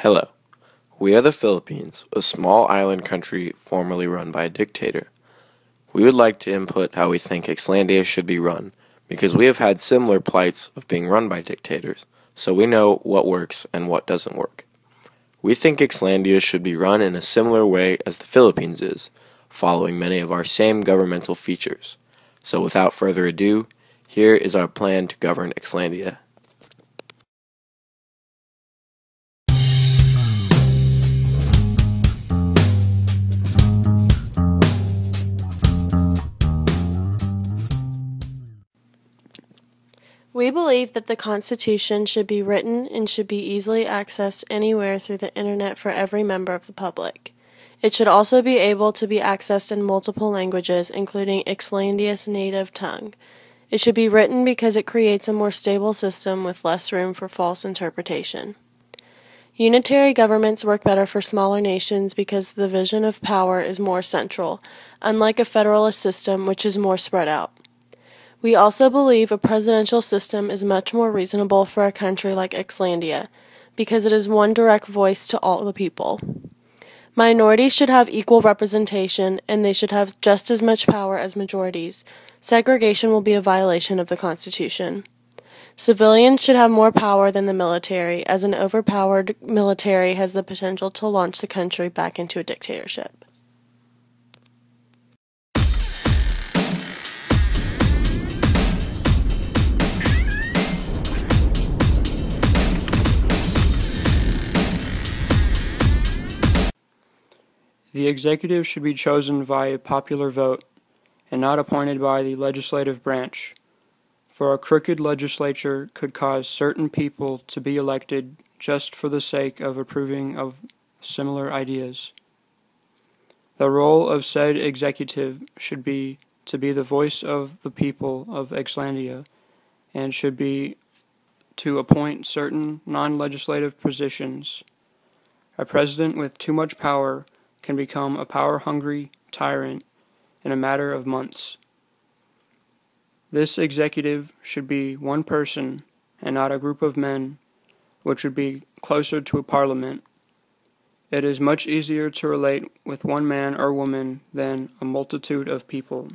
Hello. We are the Philippines, a small island country formerly run by a dictator. We would like to input how we think Xlandia should be run, because we have had similar plights of being run by dictators, so we know what works and what doesn't work. We think Xlandia should be run in a similar way as the Philippines is, following many of our same governmental features. So without further ado, here is our plan to govern Xlandia. We believe that the Constitution should be written and should be easily accessed anywhere through the Internet for every member of the public. It should also be able to be accessed in multiple languages, including Xlandia's native tongue. It should be written because it creates a more stable system with less room for false interpretation. Unitary governments work better for smaller nations because the division of power is more central, unlike a federalist system which is more spread out. We also believe a presidential system is much more reasonable for a country like Xlandia, because it is one direct voice to all the people. Minorities should have equal representation, and they should have just as much power as majorities. Segregation will be a violation of the Constitution. Civilians should have more power than the military, as an overpowered military has the potential to launch the country back into a dictatorship. The executive should be chosen via popular vote and not appointed by the legislative branch, for a crooked legislature could cause certain people to be elected just for the sake of approving of similar ideas. The role of said executive should be to be the voice of the people of Xlandia and should be to appoint certain non-legislative positions. A president with too much power can become a power-hungry tyrant in a matter of months. This executive should be one person and not a group of men, which would be closer to a parliament. It is much easier to relate with one man or woman than a multitude of people.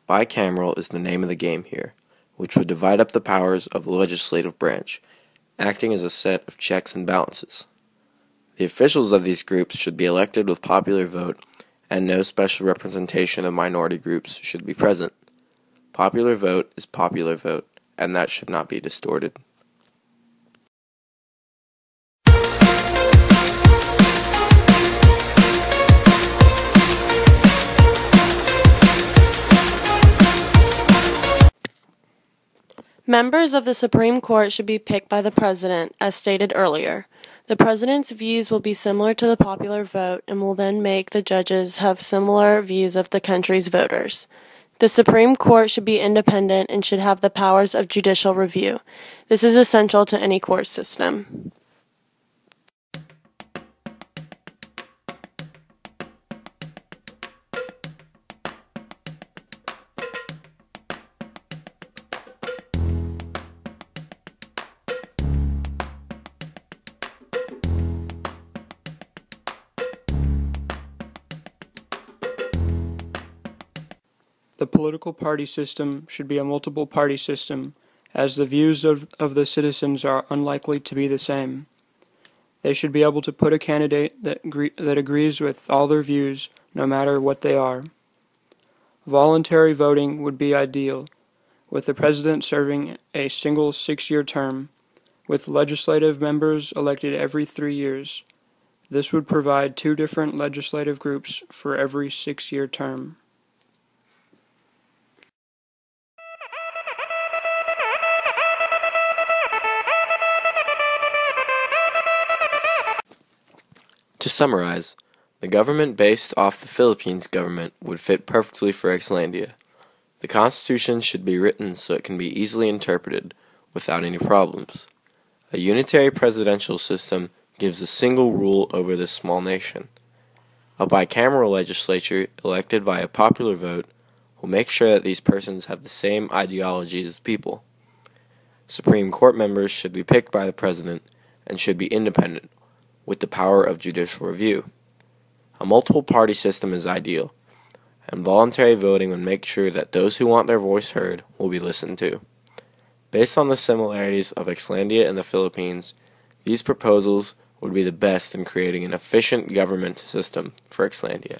Bicameral is the name of the game here, which would divide up the powers of the legislative branch, acting as a set of checks and balances. The officials of these groups should be elected with popular vote, and no special representation of minority groups should be present. Popular vote is popular vote, and that should not be distorted. Members of the Supreme Court should be picked by the President, as stated earlier. The President's views will be similar to the popular vote and will then make the judges have similar views of the country's voters. The Supreme Court should be independent and should have the powers of judicial review. This is essential to any court system. The political party system should be a multiple party system, as the views of the citizens are unlikely to be the same. They should be able to put a candidate that agrees with all their views, no matter what they are. Voluntary voting would be ideal, with the president serving a single 6-year term, with legislative members elected every 3 years. This would provide 2 different legislative groups for every 6-year term. To summarize, the government based off the Philippines government would fit perfectly for Xlandia. The Constitution should be written so it can be easily interpreted without any problems. A unitary presidential system gives a single rule over this small nation. A bicameral legislature elected via popular vote will make sure that these persons have the same ideologies as people. Supreme Court members should be picked by the President and should be independent, with the power of judicial review. A multiple-party system is ideal, and voluntary voting would make sure that those who want their voice heard will be listened to. Based on the similarities of Xlandia and the Philippines, these proposals would be the best in creating an efficient government system for Xlandia.